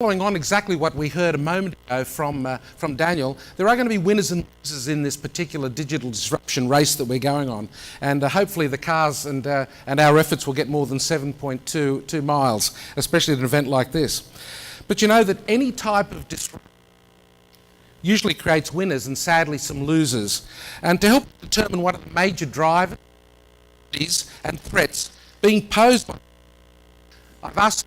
Following on exactly what we heard a moment ago from Daniel, there are going to be winners and losers in this particular digital disruption race that we're going on, and hopefully the cars and our efforts will get more than 7.2 miles, especially at an event like this. But you know that any type of disruption usually creates winners and sadly some losers. And to help determine what are the major drivers and threats being posed by, I've asked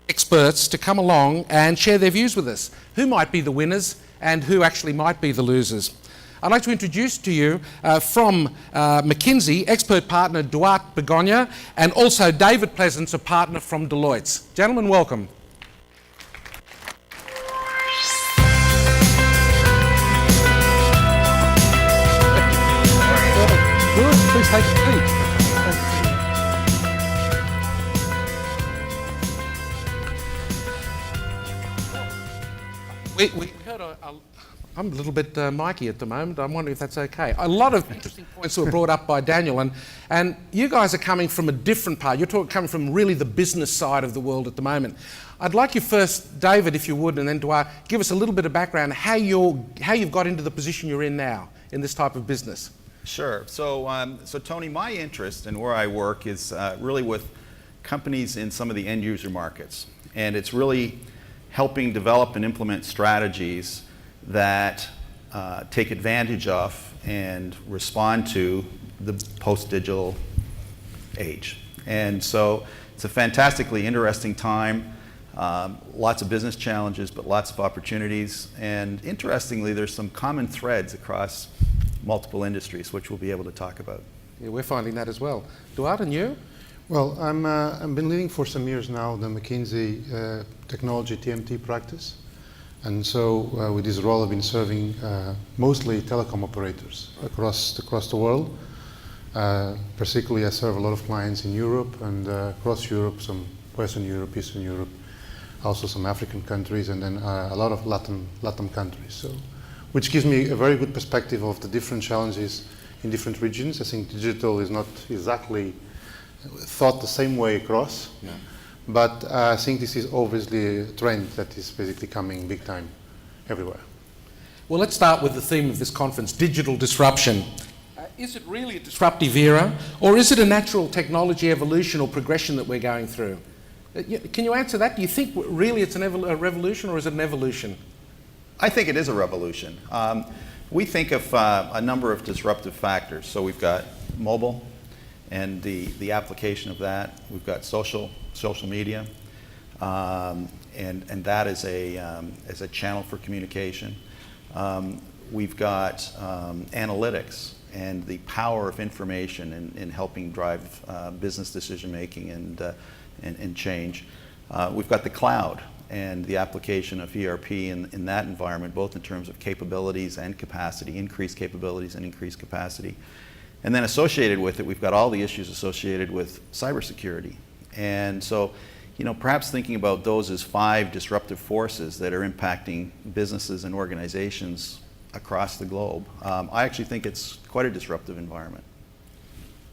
experts to come along and share their views with us. Who might be the winners and who actually might be the losers? I'd like to introduce to you from McKinsey, expert partner Duante Begonha, and also David Pleasance, a partner from Deloitte. Gentlemen, welcome. Good, please take a seat. We heard I'm a little bit micy at the moment. I'm wondering if that's okay. A lot of interesting points were brought up by Daniel, and you guys are coming from a different part. You're coming from really the business side of the world at the moment. I'd like you first, David, if you would, and then Duarte, give us a little bit of background how you've got into the position you're in now in this type of business. Sure. So Tony, my interest and where I work is really with companies in some of the end user markets, and it's really helping develop and implement strategies that take advantage of and respond to the post-digital age. And so it's a fantastically interesting time, lots of business challenges, but lots of opportunities. And interestingly, there's some common threads across multiple industries, which we'll be able to talk about. Yeah, we're finding that as well. Duarte, and you? Well, I've been leading for some years now the McKinsey technology TMT practice, and so with this role I've been serving mostly telecom operators across the world. Particularly I serve a lot of clients in Europe and across Europe, some Western Europe, Eastern Europe, also some African countries, and then a lot of Latin countries. So, which gives me a very good perspective of the different challenges in different regions. I think digital is not exactly thought the same way across, yeah. But I think this is obviously a trend that is basically coming big time everywhere. Well, let's start with the theme of this conference, digital disruption. Is it really a disruptive era, or is it a natural technology evolution or progression that we're going through? Can you answer that? Do you think really it's a revolution, or is it an evolution? I think it is a revolution. We think of a number of disruptive factors. So we've got mobile and the application of that. We've got social media, and that is a channel for communication. We've got analytics and the power of information in helping drive business decision making and change. We've got the cloud and the application of ERP in that environment, both in terms of capabilities and capacity, increased capabilities and increased capacity. And then associated with it, we've got all the issues associated with cybersecurity. And so, perhaps thinking about those as 5 disruptive forces that are impacting businesses and organizations across the globe, I actually think it's quite a disruptive environment.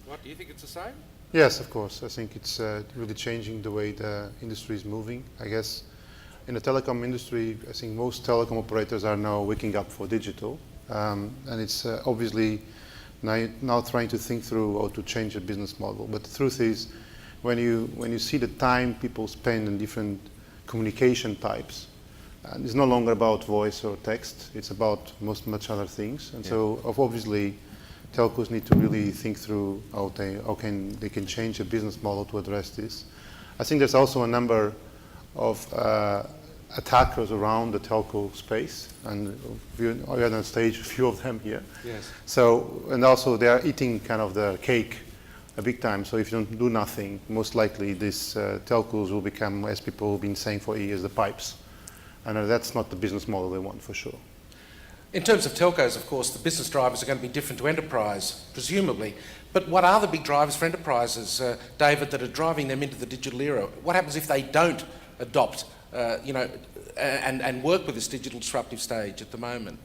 What, do you think it's the same? Yes, of course. I think it's really changing the way the industry is moving. I guess in the telecom industry, I think most telecom operators are now waking up for digital. And it's obviously now trying to think through how to change a business model. But the truth is, when you see the time people spend on different communication types, it's no longer about voice or text. It's about much other things. And so obviously, telcos need to really think through how they can change a business model to address this. I think there's also a number of attackers around the telco space, and we had on stage a few of them here. Yes. So, and also they are eating kind of the cake a big time. So if you don't do nothing, most likely these telcos will become, as people have been saying for years, the pipes. And that's not the business model they want for sure. In terms of telcos, of course, the business drivers are going to be different to enterprise, presumably. But what are the big drivers for enterprises, David, that are driving them into the digital era? What happens if they don't adopt, and work with this digital disruptive stage at the moment?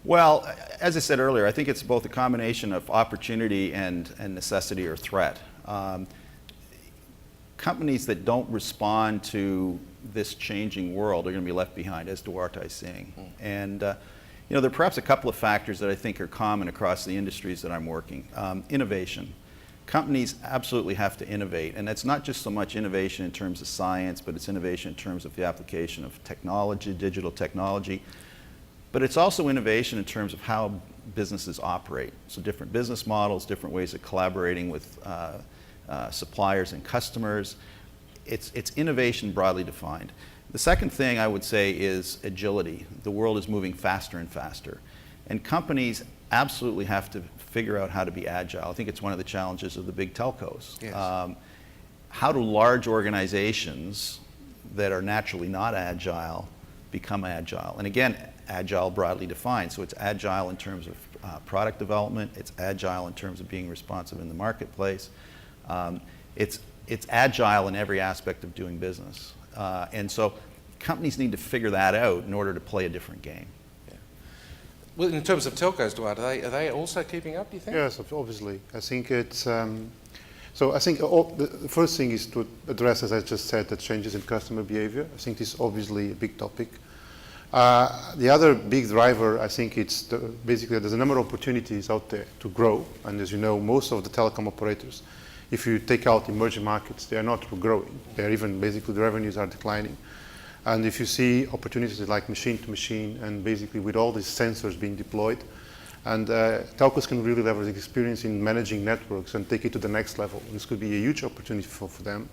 Well, as I said earlier, I think it's both a combination of opportunity and necessity or threat. companies that don't respond to this changing world are going to be left behind, as Duarte is saying. And there are perhaps a couple of factors that I think are common across the industries that I'm working. Innovation. Companies absolutely have to innovate, and that's not just so much innovation in terms of science, but it's innovation in terms of the application of technology, digital technology. But it's also innovation in terms of how businesses operate. So different business models, different ways of collaborating with suppliers and customers. It's innovation broadly defined. The second thing I would say is agility. The world is moving faster and faster. And companies absolutely have to figure out how to be agile. I think it's one of the challenges of the big telcos. Yes. How do large organizations that are naturally not agile become agile? And again, agile broadly defined. So it's agile in terms of product development. It's agile in terms of being responsive in the marketplace. It's agile in every aspect of doing business. And so companies need to figure that out in order to play a different game. Well, in terms of telcos, Duarte, are they also keeping up, do you think? Yes, obviously. I think it's, so I think the first thing is to address, as I just said, the changes in customer behavior. I think this is obviously a big topic. The other big driver, I think it's basically there's a number of opportunities out there to grow. And as you know, most of the telecom operators, if you take out emerging markets, they are not growing. They're even basically the revenues are declining. And if you see opportunities like machine to machine and basically with all these sensors being deployed, and telcos can really leverage experience in managing networks and take it to the next level. And this could be a huge opportunity for them.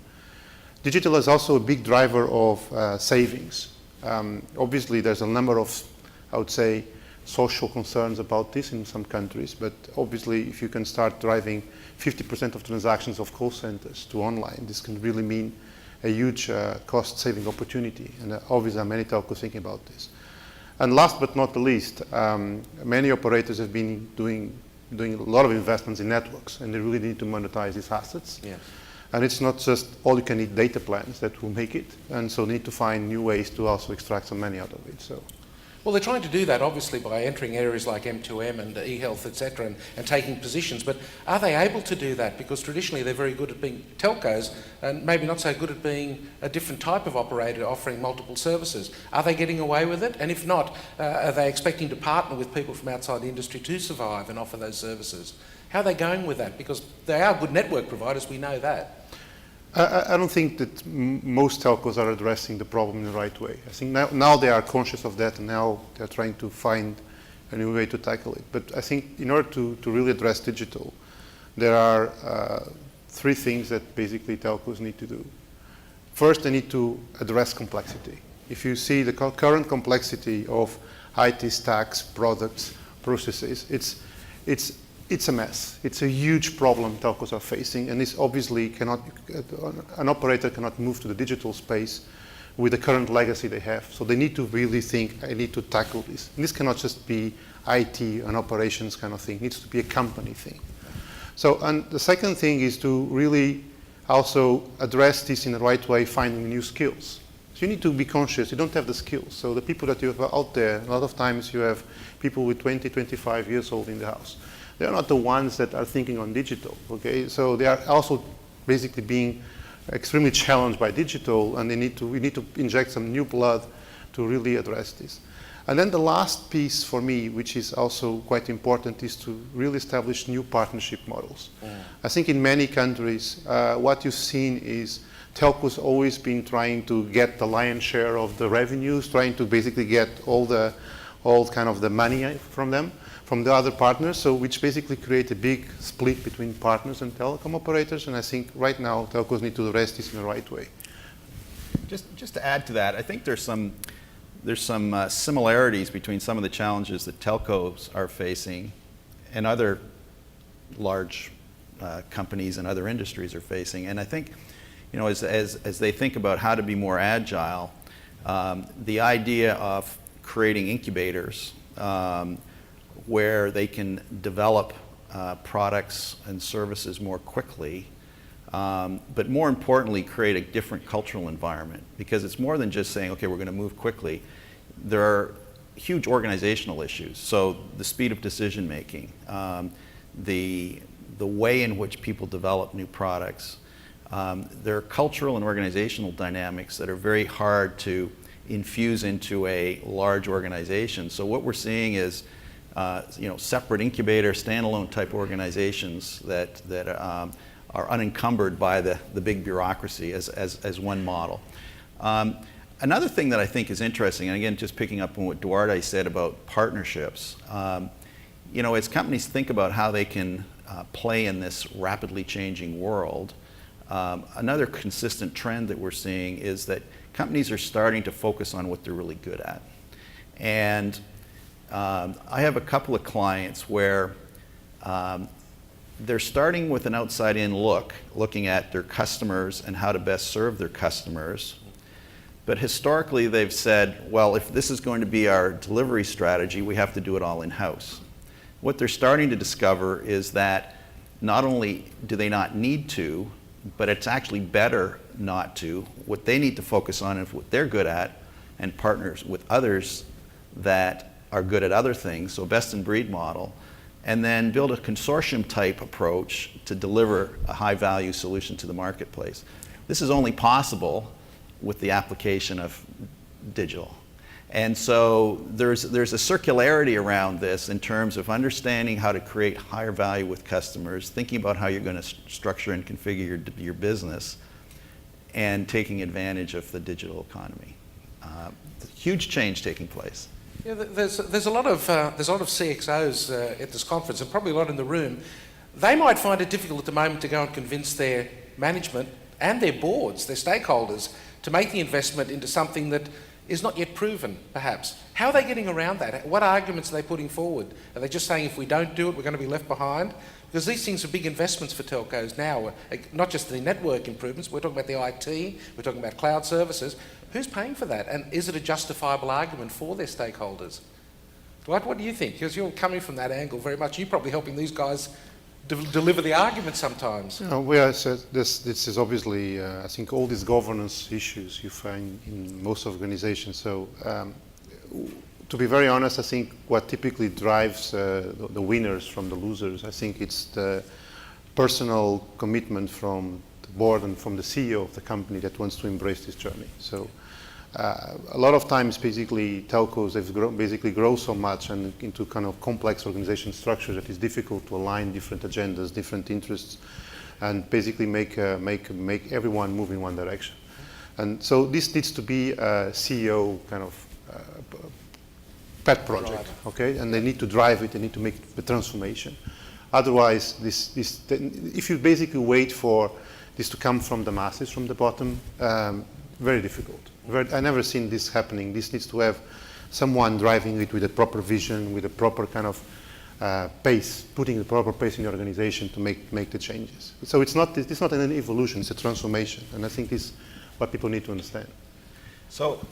Digital is also a big driver of savings. Obviously, there's a number of, I would say, social concerns about this in some countries, but obviously if you can start driving 50% of transactions of call centers to online, this can really mean a huge cost-saving opportunity, and obviously many telcos thinking about this. And last but not the least, many operators have been doing a lot of investments in networks, and they really need to monetize these assets. Yes. And it's not just all-you-can-eat data plans that will make it, and so need to find new ways to also extract some money out of it. So. Well, they're trying to do that, obviously, by entering areas like M2M and e-health, etc., and taking positions. But are they able to do that? Because traditionally they're very good at being telcos and maybe not so good at being a different type of operator offering multiple services. Are they getting away with it? And if not, are they expecting to partner with people from outside the industry to survive and offer those services? How are they going with that? Because they are good network providers, we know that. I don't think that most telcos are addressing the problem in the right way. I think now they are conscious of that, and now they're trying to find a new way to tackle it. But I think in order to really address digital, there are three things that basically telcos need to do. First, they need to address complexity. If you see the current complexity of IT stacks, products, processes, it's a mess. It's a huge problem telcos are facing, and this obviously an operator cannot move to the digital space with the current legacy they have. So they need to really think, I need to tackle this. And this cannot just be IT and operations kind of thing. It needs to be a company thing. So, and the second thing is to really also address this in the right way, finding new skills. So you need to be conscious, you don't have the skills. So the people that you have out there, a lot of times you have people with 20, 25 years old in the house. They're not the ones that are thinking on digital, okay? So they are also basically being extremely challenged by digital, and we need to inject some new blood to really address this. And then the last piece for me, which is also quite important, is to really establish new partnership models. I think in many countries, what you've seen is telcos always been trying to get the lion's share of the revenues, trying to basically get all kind of the money from them, from the other partners, so which basically create a big split between partners and telecom operators. And I think right now telcos need to address this in the right way. Just to add to that, I think there's some similarities between some of the challenges that telcos are facing and other large companies and other industries are facing. And I think, as they think about how to be more agile, the idea of creating incubators where they can develop products and services more quickly, but more importantly, create a different cultural environment, because it's more than just saying, okay, we're going to move quickly. There are huge organizational issues. So the speed of decision making, the way in which people develop new products, there are cultural and organizational dynamics that are very hard to infuse into a large organization. So what we're seeing is separate incubator, standalone type organizations that are unencumbered by the big bureaucracy as one model. Another thing that I think is interesting, and again, just picking up on what Duarte said about partnerships, as companies think about how they can play in this rapidly changing world, another consistent trend that we're seeing is that companies are starting to focus on what they're really good at. And I have a couple of clients where they're starting with an outside-in look, looking at their customers and how to best serve their customers. But historically, they've said, well, if this is going to be our delivery strategy, we have to do it all in-house. What they're starting to discover is that not only do they not need to, but it's actually better not to. What they need to focus on is what they're good at and partners with others that are good at other things, so best in breed model, and then build a consortium type approach to deliver a high value solution to the marketplace. This is only possible with the application of digital. And so there's a circularity around this in terms of understanding how to create higher value with customers, thinking about how you're going to structure and configure your business, and taking advantage of the digital economy. Huge change taking place. Yeah, there's a lot of CXOs at this conference, and probably a lot in the room. They might find it difficult at the moment to go and convince their management and their boards, their stakeholders, to make the investment into something that is not yet proven, perhaps. How are they getting around that? What arguments are they putting forward? Are they just saying if we don't do it, we're going to be left behind? Because these things are big investments for telcos now, not just the network improvements, we're talking about the IT, we're talking about cloud services. Who's paying for that? And is it a justifiable argument for their stakeholders? Dwight, what do you think? Because you're coming from that angle very much. You're probably helping these guys deliver the argument sometimes. This is obviously, I think, all these governance issues you find in most organizations. So, to be very honest, I think what typically drives the winners from the losers, I think it's the personal commitment from the board and from the CEO of the company that wants to embrace this journey. So, a lot of times, basically, telcos they've grown so much and into kind of complex organization structure that it's difficult to align different agendas, different interests, and basically make everyone move in one direction. And so this needs to be a CEO kind of pet project, okay? And they need to drive it. They need to make the transformation. Otherwise, if you basically wait for this to come from the masses, from the bottom, very difficult. I never seen this happening. This needs to have someone driving it with a proper vision, with a proper kind of pace, putting the proper pace in the organization to make the changes. So it's not an evolution, it's a transformation. And I think this is what people need to understand. So,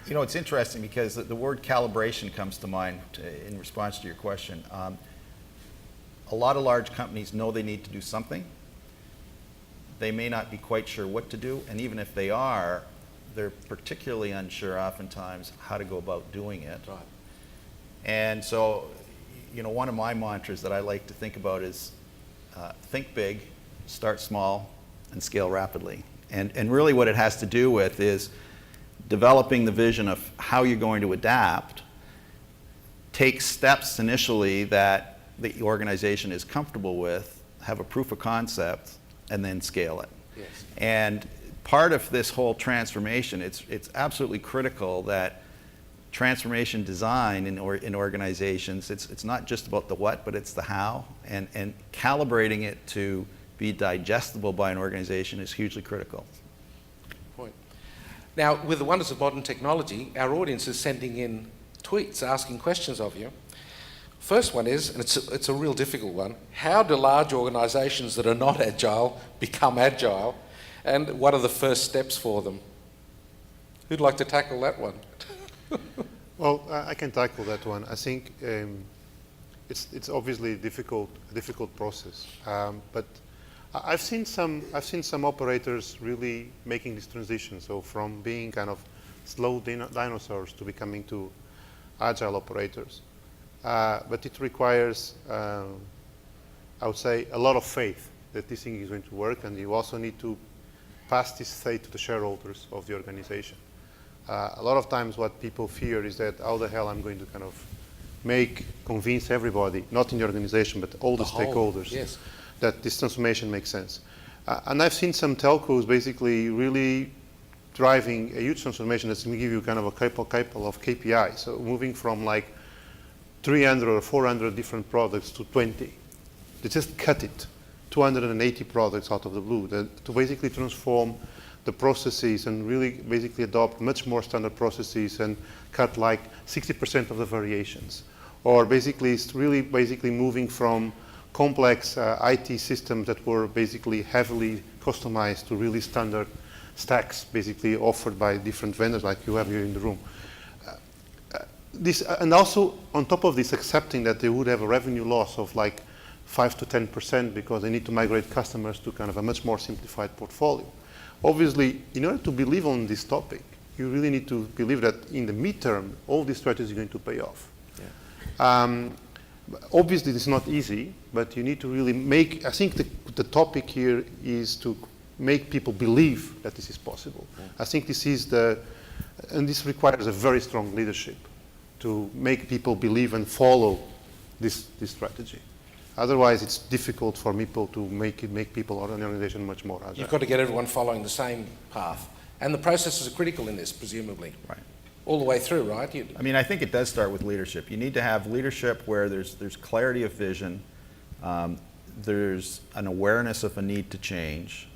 it's interesting because the word calibration comes to mind in response to your question. A lot of large companies know they need to do something. They may not be quite sure what to do, and even if they are, they're particularly unsure oftentimes how to go about doing it. Right. And so, one of my mantras that I like to think about is think big, start small, and scale rapidly. And really what it has to do with is developing the vision of how you're going to adapt, take steps initially that the organization is comfortable with, have a proof of concept, and then scale it. Yes. And part of this whole transformation, it's absolutely critical that transformation design in organizations, it's not just about the what, but it's the how, and calibrating it to be digestible by an organization is hugely critical. Point. Now, with the wonders of modern technology, our audience is sending in tweets asking questions of you. First one is, and it's a real difficult one, how do large organisations that are not agile become agile, and what are the first steps for them? Who'd like to tackle that one? Well, I can tackle that one. I think it's obviously a difficult process, but I've seen some operators really making this transition. So from being kind of slow dinosaurs to becoming to agile operators. But it requires, I would say, a lot of faith that this thing is going to work, and you also need to pass this state to the shareholders of the organization. A lot of times what people fear is that how the hell I'm going to kind of convince everybody, not in the organization, but all the stakeholders, yes, that this transformation makes sense. And I've seen some telcos basically really driving a huge transformation that's going to give you kind of a couple of KPIs. So moving from like 300 or 400 different products to 20. They just cut it, 280 products out of the blue, to basically transform the processes and really basically adopt much more standard processes and cut like 60% of the variations. Or basically, it's really basically moving from complex IT systems that were basically heavily customized to really standard stacks basically offered by different vendors like you have here in the room. And also on top of this, accepting that they would have a revenue loss of like 5 to 10% because they need to migrate customers to kind of a much more simplified portfolio. Obviously, in order to believe on this topic, you really need to believe that in the midterm, all these strategies are going to pay off. Yeah. Obviously, it's not easy, but you need to really I think the topic here is to make people believe that this is possible. Yeah. I think and this requires a very strong leadership to make people believe and follow this strategy. Otherwise, it's difficult for people to make people or an organization much more agile. You've got to get everyone following the same path. And the processes are critical in this, presumably. Right. All the way through, right? I mean, I think it does start with leadership. You need to have leadership where there's clarity of vision, there's an awareness of a need to change.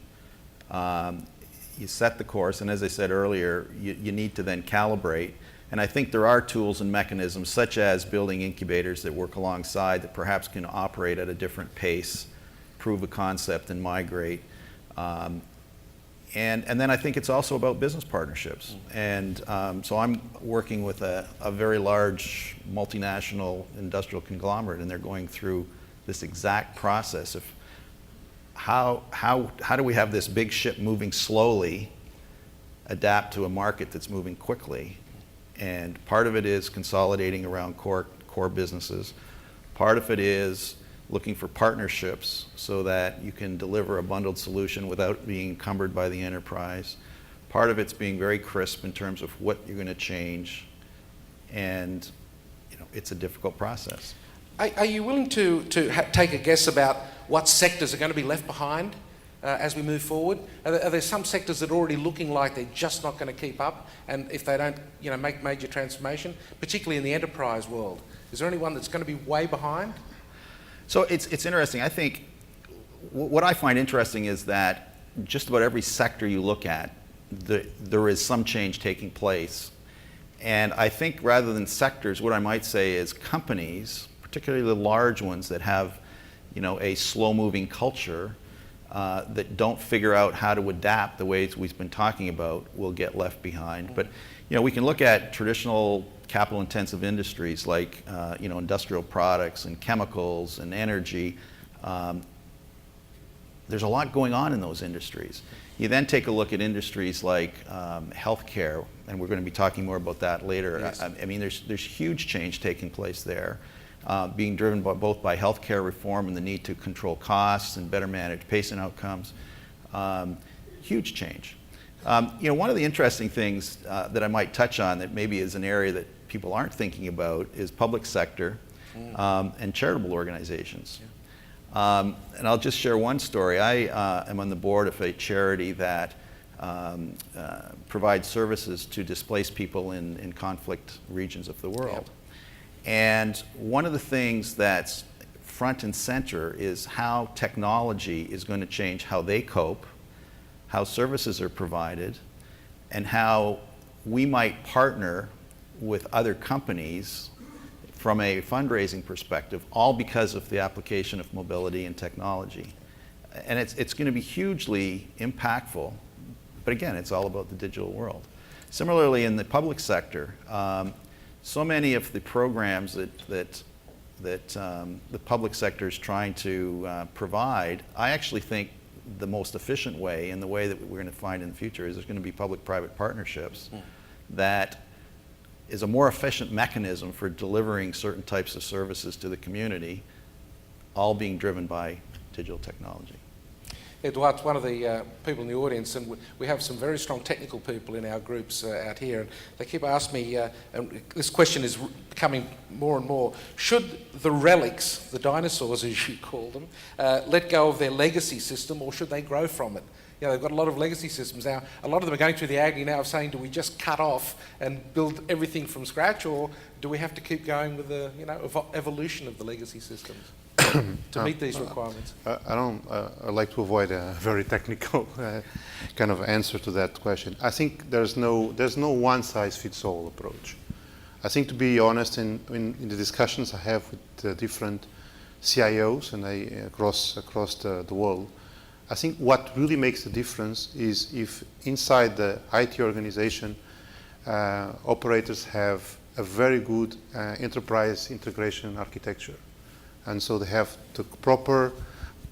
You set the course, and as I said earlier, you need to then calibrate. And I think there are tools and mechanisms, such as building incubators that work alongside that perhaps can operate at a different pace, prove a concept, and migrate. And then I think it's also about business partnerships. And so I'm working with a very large multinational industrial conglomerate, and they're going through this exact process of how do we have this big ship moving slowly adapt to a market that's moving quickly. And part of it is consolidating around core businesses. Part of it is looking for partnerships so that you can deliver a bundled solution without being encumbered by the enterprise. Part of it's being very crisp in terms of what you're going to change. And it's a difficult process. Are you willing to take a guess about what sectors are going to be left behind as we move forward? Are there some sectors that are already looking like they're just not going to keep up, and if they don't make major transformation, particularly in the enterprise world? Is there anyone that's going to be way behind? So it's interesting. I think what I find interesting is that just about every sector you look at, there is some change taking place. And I think rather than sectors, what I might say is companies, particularly the large ones that have a slow-moving culture, that don't figure out how to adapt the ways we've been talking about will get left behind. But we can look at traditional capital-intensive industries like industrial products and chemicals and energy. There's a lot going on in those industries. You then take a look at industries like healthcare, and we're going to be talking more about that later. Yes. I mean, there's huge change taking place there. Being driven both by healthcare reform and the need to control costs and better manage patient outcomes. Huge change. One of the interesting things that I might touch on that maybe is an area that people aren't thinking about is public sector and charitable organizations. And I'll just share one story. I am on the board of a charity that provides services to displaced people in conflict regions of the world. Yep. And one of the things that's front and center is how technology is going to change how they cope, how services are provided, and how we might partner with other companies from a fundraising perspective, all because of the application of mobility and technology. And it's going to be hugely impactful, but again, it's all about the digital world. Similarly, in the public sector, so many of the programs that the public sector is trying to provide, I actually think the most efficient way, and the way that we're going to find in the future, is there's going to be public-private partnerships that is a more efficient mechanism for delivering certain types of services to the community, all being driven by digital technology. Eduard's one of the people in the audience, and we have some very strong technical people in our groups out here, and they keep asking me, and this question is becoming more and more, should the relics, the dinosaurs as you call them, let go of their legacy system, or should they grow from it? You know, they've got a lot of legacy systems now. A lot of them are going through the agony now of saying, do we just cut off and build everything from scratch, or do we have to keep going with the evolution of the legacy systems to meet these requirements? I like to avoid a very technical kind of answer to that question. I think there's no one-size-fits-all approach. I think, to be honest, in the discussions I have with different CIOs and across the world, I think what really makes the difference is if inside the IT organization, operators have a very good enterprise integration architecture. And so they have the proper,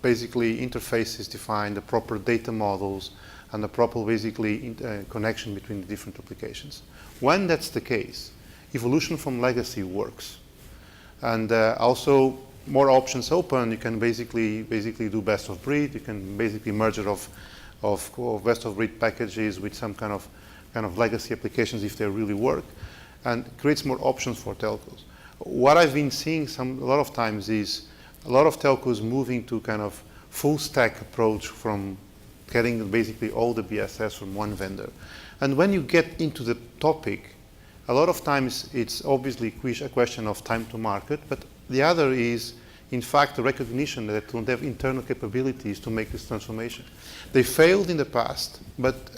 basically, interfaces defined, the proper data models, and the proper, basically, connection between the different applications. When that's the case, evolution from legacy works. And also, more options open, you can basically do best of breed. You can basically merger of best of breed packages with some kind of legacy applications if they really work, and creates more options for telcos. What I've been seeing a lot of times is a lot of telcos moving to kind of full stack approach from getting basically all the BSS from one vendor. And when you get into the topic, a lot of times it's obviously a question of time to market, but the other is, in fact, the recognition that they don't have internal capabilities to make this transformation. They failed in the past,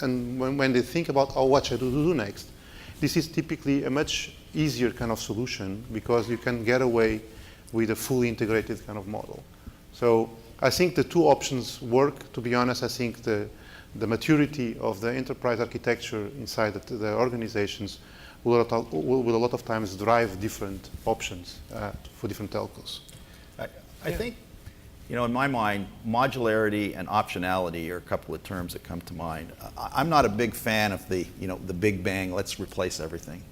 and when they think about, oh, what should I do next, this is typically a much easier kind of solution because you can get away with a fully integrated kind of model. So I think the two options work. To be honest, I think the maturity of the enterprise architecture inside the organizations will a lot of times drive different options for different telcos. I think, in my mind, modularity and optionality are a couple of terms that come to mind. I'm not a big fan of the big bang, let's replace everything.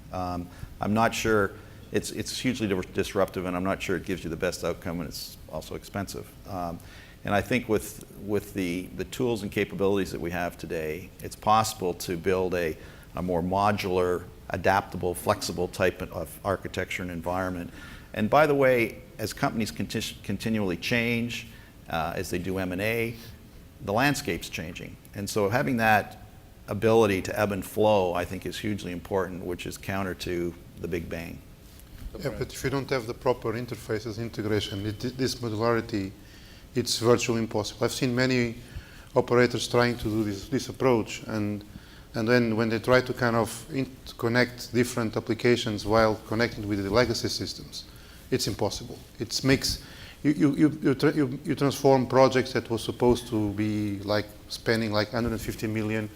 I'm not sure it's hugely disruptive, and I'm not sure it gives you the best outcome, and it's also expensive. And I think with the tools and capabilities that we have today, it's possible to build a more modular, adaptable, flexible type of architecture and environment. And by the way, as companies continually change, as they do M&A, the landscape's changing. And so having that ability to ebb and flow, I think, is hugely important, which is counter to the big bang. Yeah, but if you don't have the proper interfaces integration, this modularity, it's virtually impossible. I've seen many operators trying to do this approach, and then when they try to kind of connect different applications while connecting with the legacy systems, it's impossible. It makes you transform projects that were supposed to be like spending like 150 million,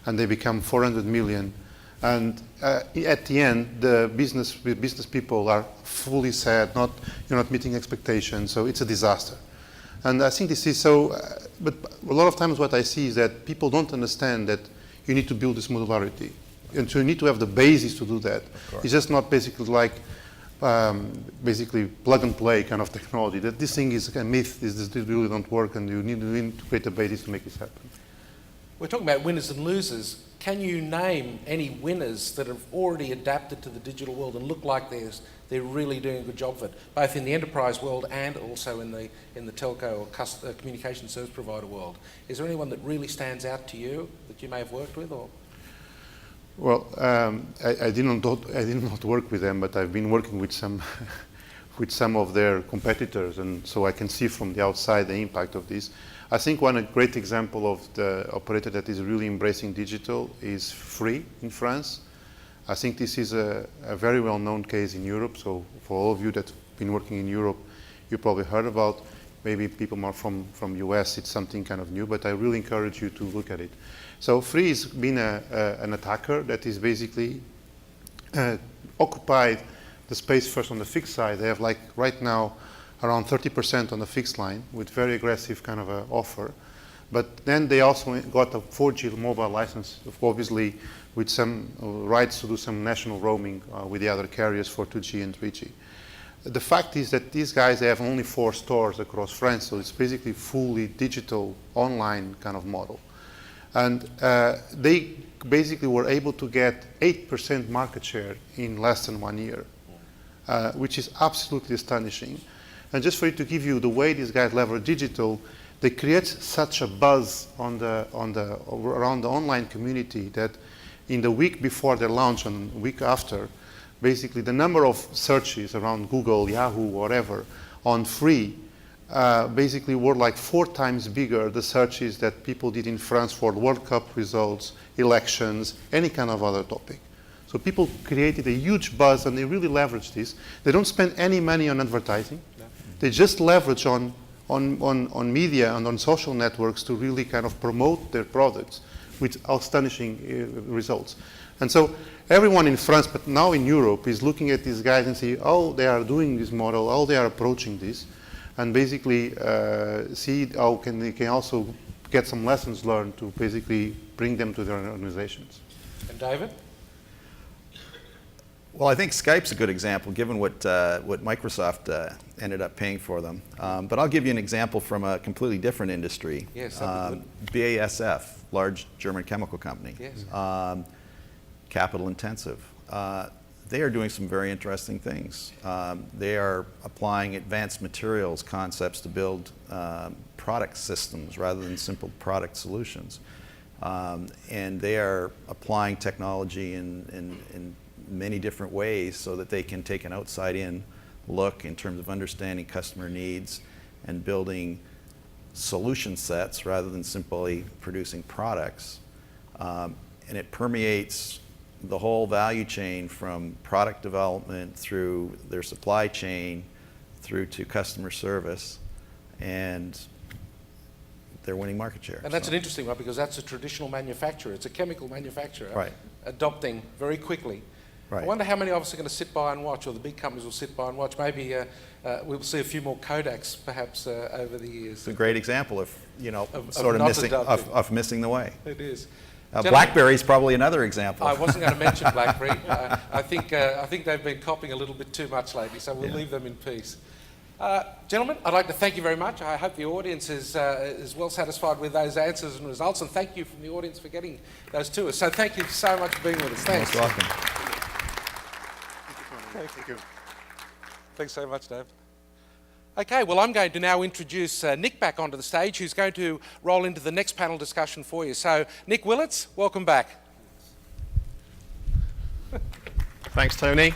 and they become 400 million. And at the end, the business people are fully sad. You're not meeting expectations, so it's a disaster. And I think this is so. But a lot of times, what I see is that people don't understand that you need to build this modularity, and so you need to have the basis to do that. It's just not basically like basically plug and play kind of technology. That this thing is a myth. This really don't work, and you need to create a basis to make this happen. We're talking about winners and losers. Can you name any winners that have already adapted to the digital world and look like they're really doing a good job of it, both in the enterprise world and also in the telco or communication service provider world? Is there anyone that really stands out to you that you may have worked with, or? Well, I did not work with them, but I've been working with some with some of their competitors, and so I can see from the outside the impact of this. I think a great example of the operator that is really embracing digital is Free in France. I think this is a very well-known case in Europe. So for all of you that have been working in Europe, you probably heard about. Maybe people more from US, it's something kind of new, but I really encourage you to look at it. So Free has been an attacker that is basically occupied the space first on the fixed side. They have like right now around 30% on the fixed line with very aggressive kind of a offer. But then they also got a 4G mobile license, obviously with some rights to do some national roaming with the other carriers for 2G and 3G. The fact is that these guys, they have only 4 stores across France, so it's basically fully digital, online kind of model. And they basically were able to get 8% market share in less than 1 year, which is absolutely astonishing. And just for you to give you the way these guys leverage digital, they create such a buzz around the online community that in the week before their launch and the week after, basically the number of searches around Google, Yahoo, whatever, on free, basically were like 4 times bigger the searches that people did in France for World Cup results, elections, any kind of other topic. So people created a huge buzz and they really leverage this. They don't spend any money on advertising. No. They just leverage on media and on social networks to really kind of promote their products with astonishing results. And so everyone in France, but now in Europe, is looking at these guys and see, oh, they are doing this model, how they are approaching this, and basically see how they can also get some lessons learned to basically bring them to their organizations. And David? Well, I think Skype's a good example, given what Microsoft ended up paying for them. But I'll give you an example from a completely different industry. Yes, BASF, large German chemical company. Yes. Capital intensive. They are doing some very interesting things. They are applying advanced materials concepts to build product systems rather than simple product solutions. And they are applying technology in many different ways so that they can take an outside-in look in terms of understanding customer needs and building solution sets rather than simply producing products. And it permeates the whole value chain from product development through their supply chain through to customer service, and they're winning market share. And that's an interesting one because that's a traditional manufacturer. It's a chemical manufacturer. Right. Adopting very quickly. Right. I wonder how many of us are going to sit by and watch, or the big companies will sit by and watch. Maybe we'll see a few more Kodaks perhaps over the years. It's a great example of, of missing the way. It is. BlackBerry's probably another example. I wasn't going to mention BlackBerry. I think they've been copying a little bit too much lately, so we'll leave them in peace. Gentlemen, I'd like to thank you very much. I hope the audience is well satisfied with those answers and results, and thank you from the audience for getting those to us. So thank you so much for being with us. Thanks. Most welcome. Thank you. Thanks so much, Dave. Okay, well, I'm going to now introduce Nick back onto the stage, who's going to roll into the next panel discussion for you. So, Nick Willits, welcome back. Thanks, Tony.